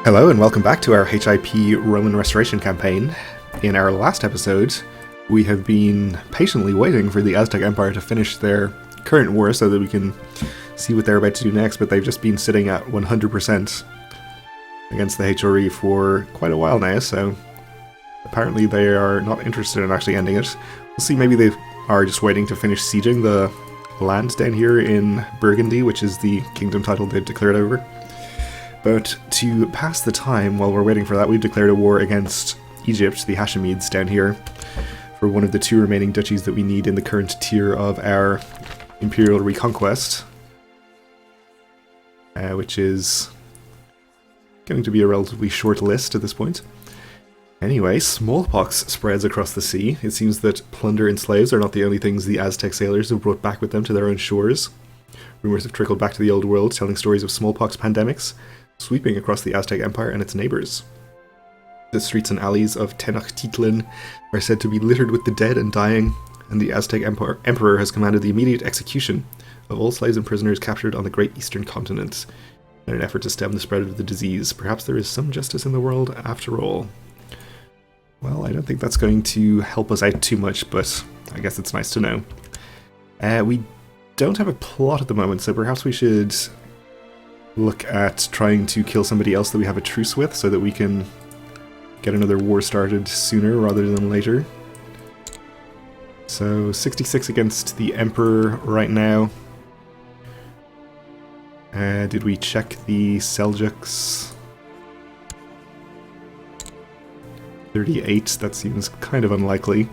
Hello and welcome back to our HIP Roman Restoration campaign. In our last episode, we have been patiently waiting for the Aztec Empire to finish their current war so that we can see what they're about to do next, but they've just been sitting at 100% against the HRE for quite a while now, so apparently they are not interested in actually ending it. We'll see, maybe they are just waiting to finish sieging the land down here in Burgundy, which is the kingdom title they've declared over. But to pass the time while we're waiting for that, we've declared a war against Egypt, the Hashemids down here, for one of the two remaining duchies that we need in the current tier of our Imperial reconquest, which is going to be a relatively short list at this point. Anyway, smallpox spreads across the sea. It seems that plunder and slaves are not the only things the Aztec sailors have brought back with them to their own shores. Rumors have trickled back to the old world, telling stories of smallpox pandemics sweeping across the Aztec Empire and its neighbours. The streets and alleys of Tenochtitlan are said to be littered with the dead and dying, and the Aztec Emperor has commanded the immediate execution of all slaves and prisoners captured on the great eastern continent in an effort to stem the spread of the disease. Perhaps there is some justice in the world after all. Well, I don't think that's going to help us out too much, but I guess it's nice to know. We don't have a plot at the moment, so perhaps we should look at trying to kill somebody else that we have a truce with so that we can get another war started sooner rather than later. So 66 against the Emperor right now. Did we check the Seljuks? 38, that seems kind of unlikely.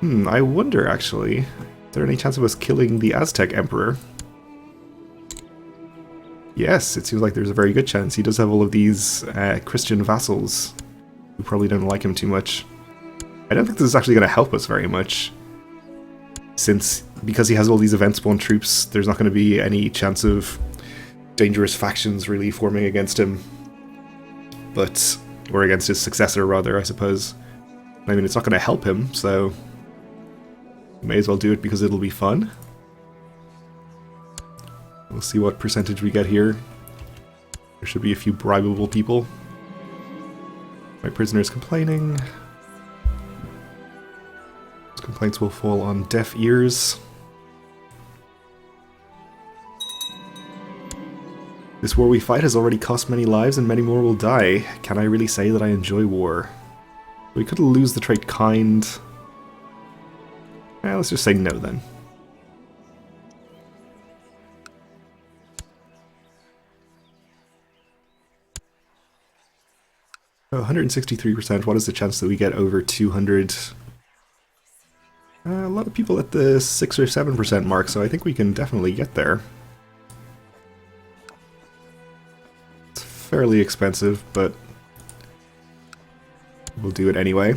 I wonder actually, is there any chance of us killing the Aztec Emperor? Yes, it seems like there's a very good chance. He does have all of these Christian vassals who probably don't like him too much. I don't think this is actually going to help us very much, since because he has all these event-spawn troops, there's not going to be any chance of dangerous factions really forming against him. Or against his successor, rather, I suppose. I mean, it's not going to help him, so we may as well do it because it'll be fun. We'll see what percentage we get here. There should be a few bribable people. My prisoner's complaining. Those complaints will fall on deaf ears. This war we fight has already cost many lives and many more will die. Can I really say that I enjoy war? We could lose the trait kind. Let's just say no then. Oh, 163%. What is the chance that we get over 200? A lot of people at the 6 or 7% mark, so I think we can definitely get there. It's fairly expensive, but we'll do it anyway.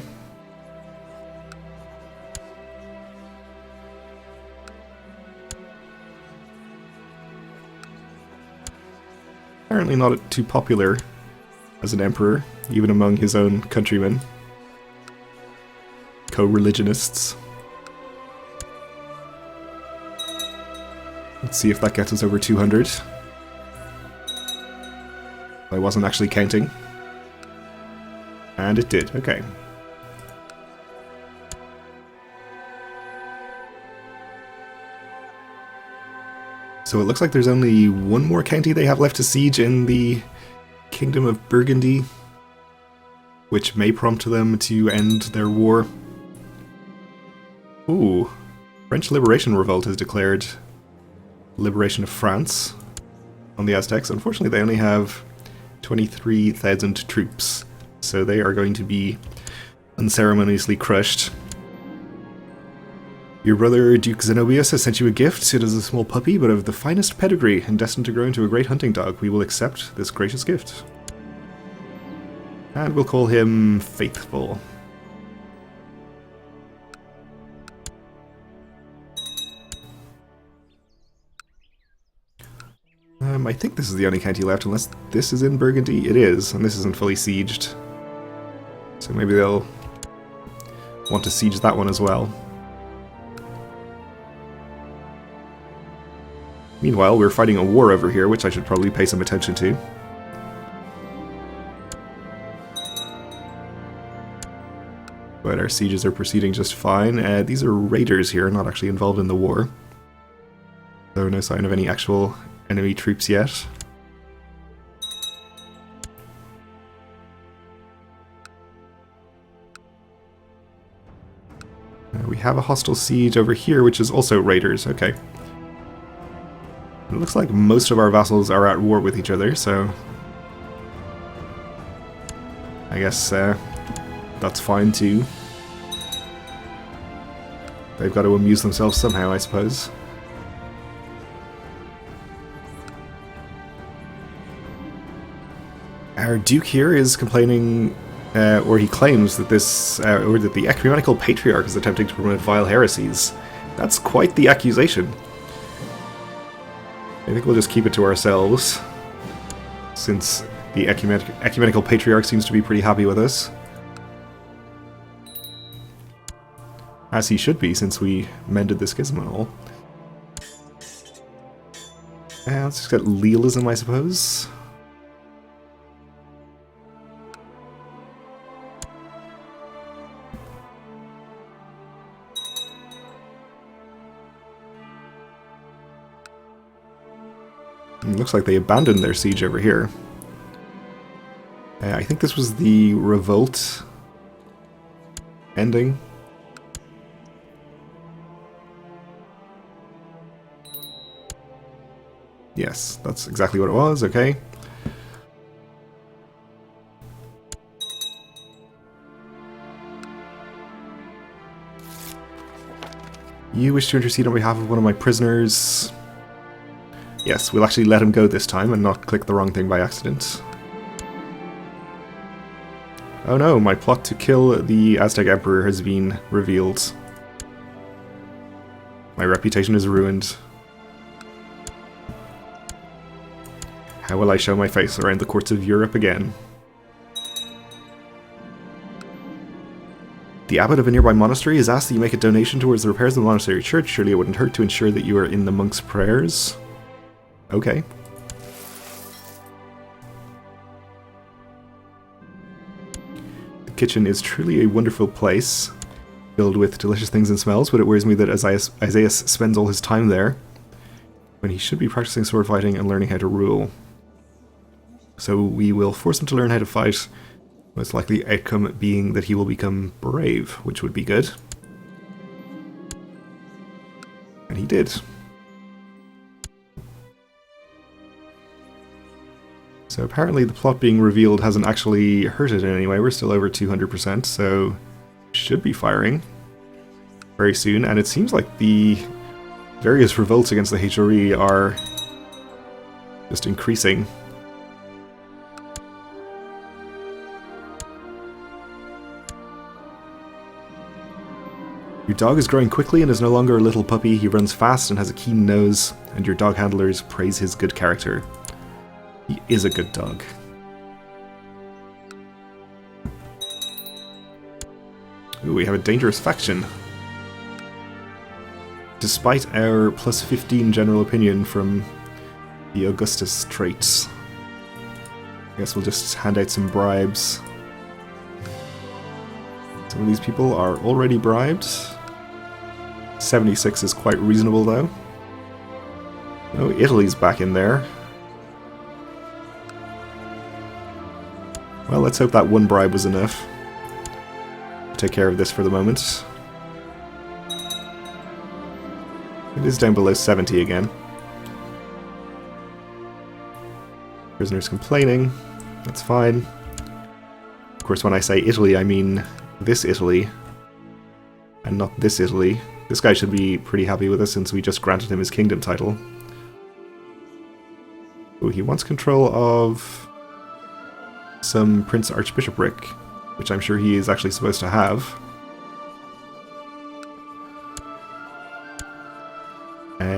Apparently not too popular as an emperor, even among his own countrymen. Co-religionists. Let's see if that gets us over 200. I wasn't actually counting. And it did, okay. So it looks like there's only one more county they have left to siege in the Kingdom of Burgundy, which may prompt them to end their war. Ooh, French Liberation Revolt has declared liberation of France on the Aztecs. Unfortunately, they only have 23,000 troops, so they are going to be unceremoniously crushed. Your brother Duke Zenobius has sent you a gift. It is a small puppy, but of the finest pedigree and destined to grow into a great hunting dog. We will accept this gracious gift. And we'll call him Faithful. I think this is the only county left, unless this is in Burgundy. It is, and this isn't fully sieged. So maybe they'll want to siege that one as well. Meanwhile, we're fighting a war over here, which I should probably pay some attention to. But our sieges are proceeding just fine. These are raiders here, not actually involved in the war. So no sign of any actual enemy troops yet. We have a hostile siege over here, which is also raiders. Okay. It looks like most of our vassals are at war with each other, so I guess that's fine too. They've got to amuse themselves somehow, I suppose. Our Duke here is complaining, or he claims that or that the Ecumenical Patriarch is attempting to promote vile heresies. That's quite the accusation. I think we'll just keep it to ourselves, since the Ecumenical Patriarch seems to be pretty happy with us. As he should be, since we mended the schism and all. Let's just get legalism, I suppose. Looks like they abandoned their siege over here. I think this was the revolt ending. Yes, that's exactly what it was, okay. You wish to intercede on behalf of one of my prisoners. Yes, we'll actually let him go this time and not click the wrong thing by accident. Oh no, my plot to kill the Aztec Emperor has been revealed. My reputation is ruined. How will I show my face around the courts of Europe again? The abbot of a nearby monastery has asked that you make a donation towards the repairs of the monastery church. Surely it wouldn't hurt to ensure that you are in the monks' prayers. Okay. The kitchen is truly a wonderful place, filled with delicious things and smells, but it worries me that Isaiah spends all his time there, when he should be practicing sword fighting and learning how to rule. So we will force him to learn how to fight, most likely outcome being that he will become brave, which would be good. And he did. So apparently the plot being revealed hasn't actually hurt it in any way. We're still over 200%, so should be firing very soon. And it seems like the various revolts against the HRE are just increasing. Your dog is growing quickly and is no longer a little puppy. He runs fast and has a keen nose, and your dog handlers praise his good character. He is a good dog. Ooh, we have a dangerous faction. Despite our plus 15 general opinion from the Augustus traits. I guess we'll just hand out some bribes. Some of these people are already bribed. 76 is quite reasonable though. Oh, Italy's back in there. Well, let's hope that one bribe was enough to take care of this for the moment. It is down below 70 again. Prisoners complaining. That's fine. Of course, when I say Italy, I mean this Italy, and not this Italy. This guy should be pretty happy with us since we just granted him his kingdom title. Ooh, he wants control of some Prince Archbishopric, which I'm sure he is actually supposed to have.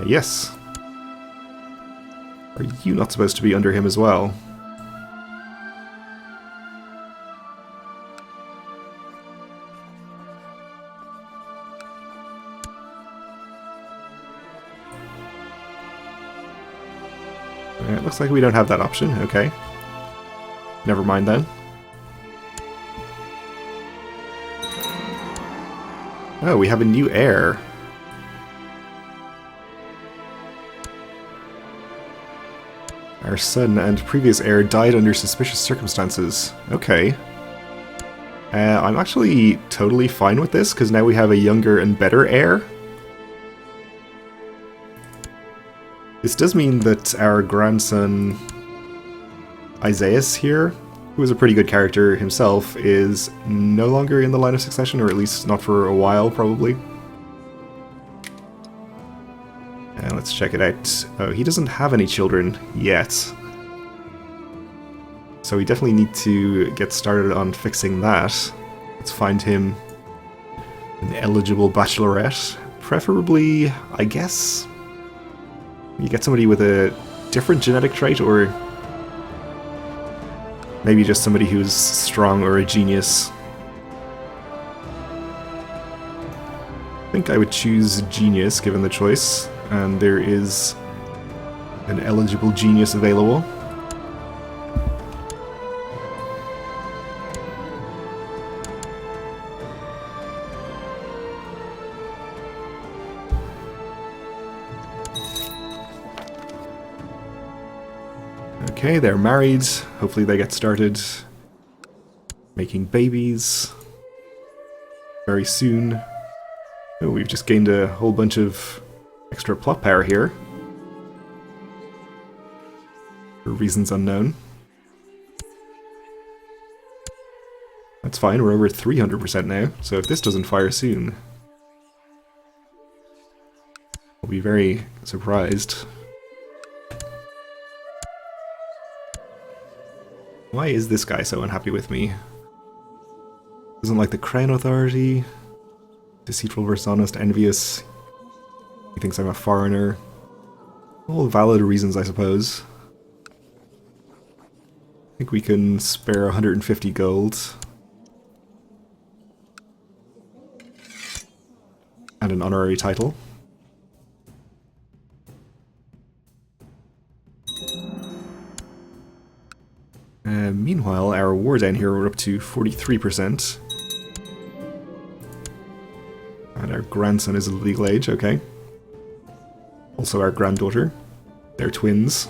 Yes. Are you not supposed to be under him as well? It looks like we don't have that option, okay. Never mind then. Oh, we have a new heir. Our son and previous heir died under suspicious circumstances. Okay. I'm actually totally fine with this, because now we have a younger and better heir. This does mean that our grandson, Isaias here, who is a pretty good character himself, is no longer in the line of succession, or at least not for a while, probably. And let's check it out. Oh, he doesn't have any children yet. So we definitely need to get started on fixing that. Let's find him an eligible bachelorette. Preferably, I guess, you get somebody with a different genetic trait, or maybe just somebody who's strong or a genius. I think I would choose genius given the choice, and there is an eligible genius available. Okay, they're married. Hopefully they get started making babies very soon. Oh, we've just gained a whole bunch of extra plot power here. For reasons unknown. That's fine, we're over 300% now, so if this doesn't fire soon, I'll be very surprised. Why is this guy so unhappy with me? Doesn't like the Crown Authority. Deceitful versus honest, envious. He thinks I'm a foreigner. All valid reasons, I suppose. I think we can spare 150 gold. And an honorary title. Meanwhile, our war down here, we're up to 43%. And our grandson is of legal age, okay. Also our granddaughter. They're twins.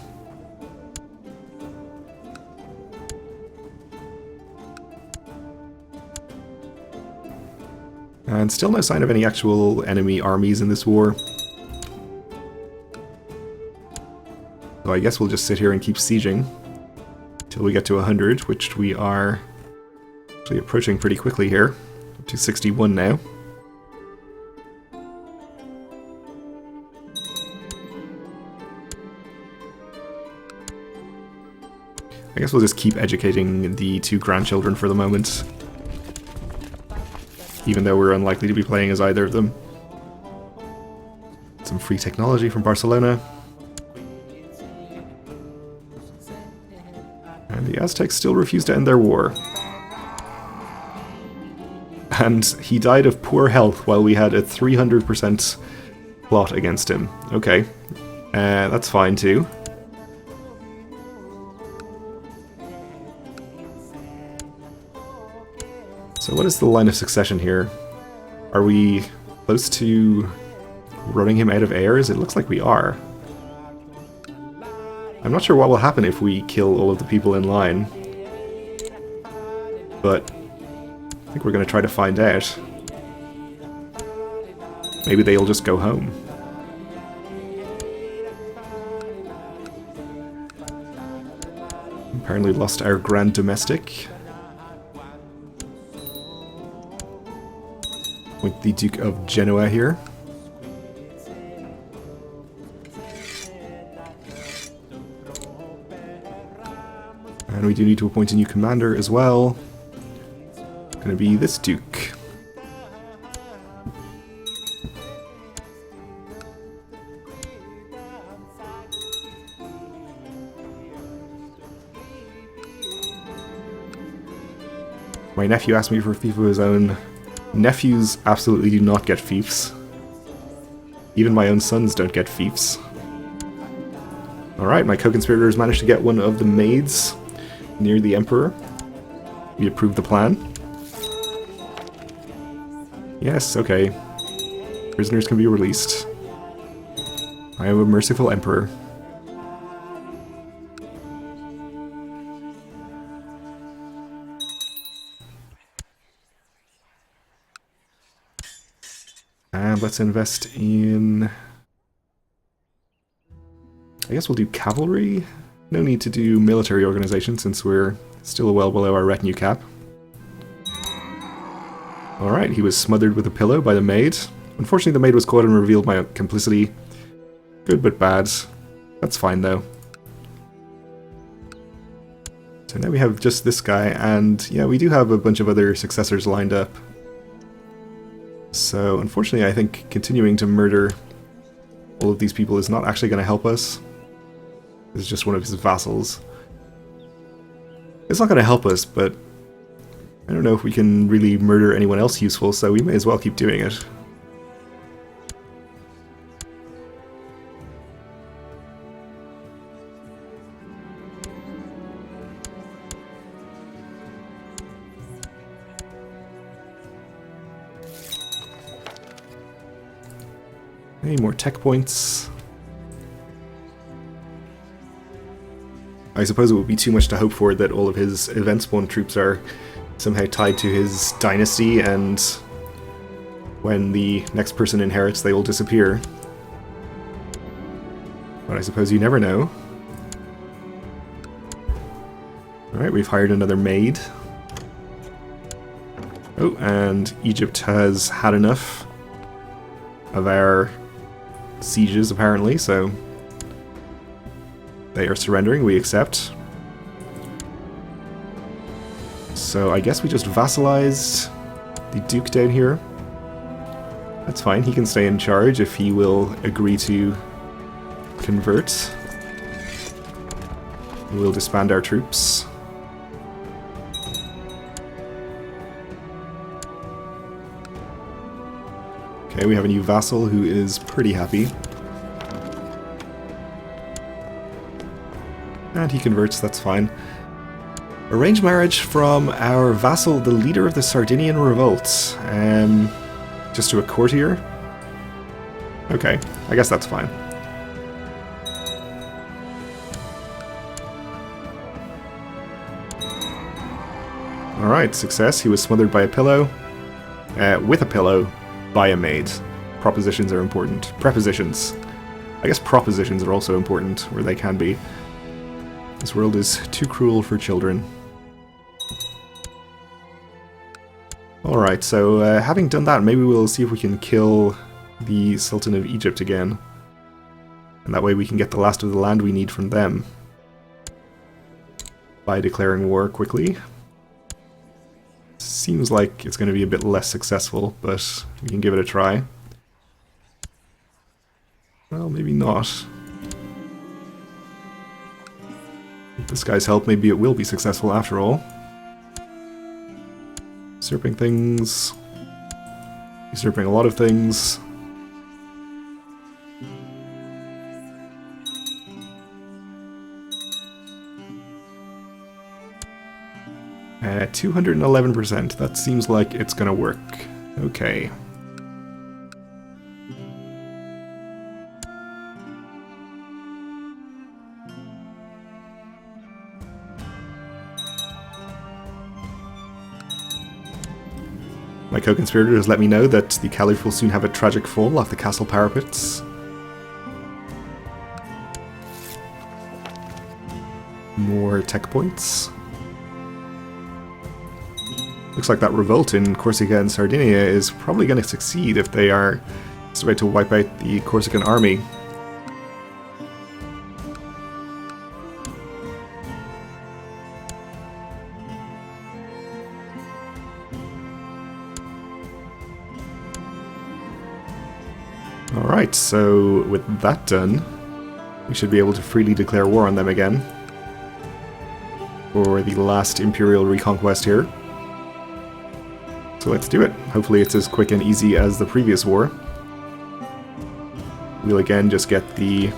And still no sign of any actual enemy armies in this war. So I guess we'll just sit here and keep sieging till we get to 100, which we are actually approaching pretty quickly here. Up to 61 now. I guess we'll just keep educating the two grandchildren for the moment, even though we're unlikely to be playing as either of them. Some free technology from Barcelona. And the Aztecs still refuse to end their war. And he died of poor health while we had a 300% plot against him. Okay, that's fine too. So what is the line of succession here? Are we close to running him out of heirs? It looks like we are. I'm not sure what will happen if we kill all of the people in line, but I think we're going to try to find out. Maybe they'll just go home. Apparently lost our Grand Domestic. With the Duke of Genoa here. And we do need to appoint a new commander as well. Gonna be this Duke. My nephew asked me for a fief of his own. Nephews absolutely do not get fiefs. Even my own sons don't get fiefs. Alright, my co-conspirators managed to get one of the maids near the Emperor. We approve the plan. Yes, okay. Prisoners can be released. I am a merciful emperor. And let's invest in... I guess we'll do cavalry. No need to do military organization since we're still well below our retinue cap. Alright, he was smothered with a pillow by the maid. Unfortunately, the maid was caught and revealed my complicity. Good but bad. That's fine though. So now we have just this guy, and yeah, we do have a bunch of other successors lined up. So unfortunately, I think continuing to murder all of these people is not actually going to help us. This is just one of his vassals. It's not going to help us, but I don't know if we can really murder anyone else useful, so we may as well keep doing it. Any more tech points? I suppose it would be too much to hope for that all of his event spawn troops are somehow tied to his dynasty, and when the next person inherits, they will disappear. But I suppose you never know. Alright, we've hired another maid. Oh, and Egypt has had enough of our sieges, apparently, so they are surrendering. We accept. So I guess we just vassalized the Duke down here. That's fine, he can stay in charge if he will agree to convert. We'll disband our troops. Okay, we have a new vassal who is pretty happy. And he converts, that's fine. Arranged marriage from our vassal, the leader of the Sardinian revolt. Just to a courtier? Okay, I guess that's fine. Alright, success. He was smothered by a pillow. With a pillow. By a maid. Propositions are important. Prepositions. I guess propositions are also important, where they can be. This world is too cruel for children. Alright, so having done that, maybe we'll see if we can kill the Sultan of Egypt again. And that way we can get the last of the land we need from them. By declaring war quickly. Seems like it's going to be a bit less successful, but we can give it a try. Well, maybe not. With this guy's help, maybe it will be successful after all. Usurping things. Usurping a lot of things. At 211%, that seems like it's gonna work. Okay. My co-conspirator has let me know that the Caliph will soon have a tragic fall off the castle parapets. More tech points. Looks like that revolt in Corsica and Sardinia is probably going to succeed if they are just about to wipe out the Corsican army. Alright, so with that done, we should be able to freely declare war on them again. For the last Imperial reconquest here. So let's do it. Hopefully it's as quick and easy as the previous war. We'll again just get the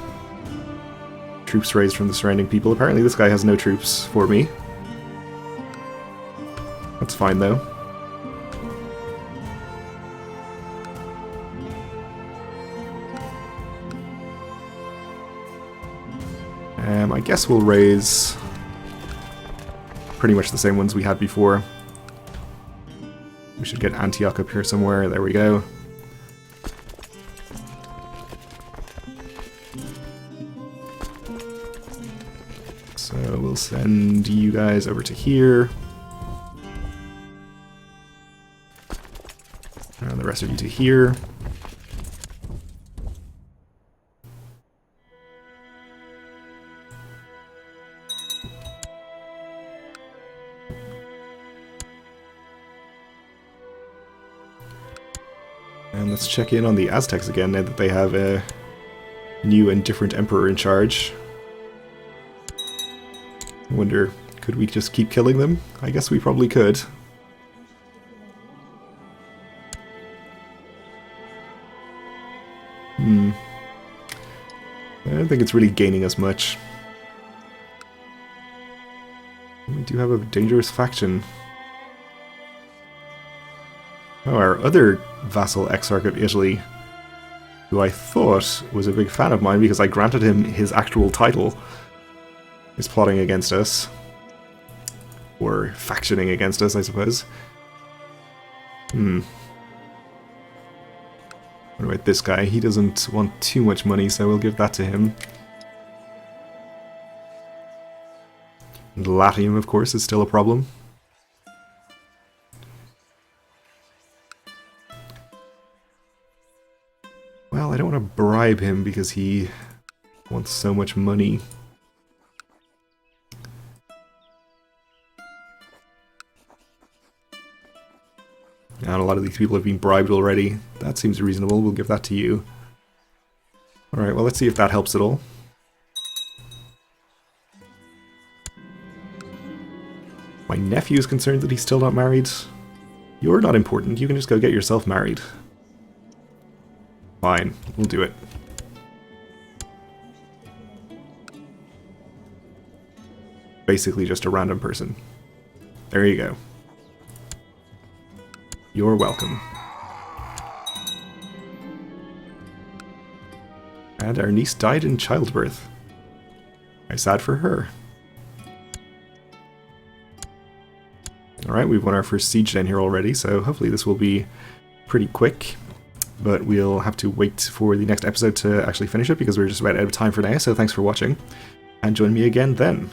troops raised from the surrounding people. Apparently this guy has no troops for me. That's fine though. I guess we'll raise pretty much the same ones we had before. We should get Antioch up here somewhere. There we go. So we'll send you guys over to here. And the rest of you to here. And let's check in on the Aztecs again now that they have a new and different emperor in charge. I wonder, could we just keep killing them? I guess we probably could. I don't think it's really gaining us much. We do have a dangerous faction. Oh, our other vassal exarch of Italy, who I thought was a big fan of mine because I granted him his actual title, is plotting against us. Or factioning against us, I suppose. What about this guy? He doesn't want too much money, so we'll give that to him. And Latium, of course, is still a problem. Well, I don't want to bribe him because he wants so much money. And a lot of these people have been bribed already. That seems reasonable. We'll give that to you. Alright, well, let's see if that helps at all. My nephew is concerned that he's still not married. You're not important. You can just go get yourself married. Fine, we'll do it. Basically just a random person. There you go. You're welcome. And our niece died in childbirth. Very sad for her. Alright, we've won our first siege down here already, so hopefully this will be pretty quick. But we'll have to wait for the next episode to actually finish it because we're just about out of time for now, so thanks for watching. And join me again then.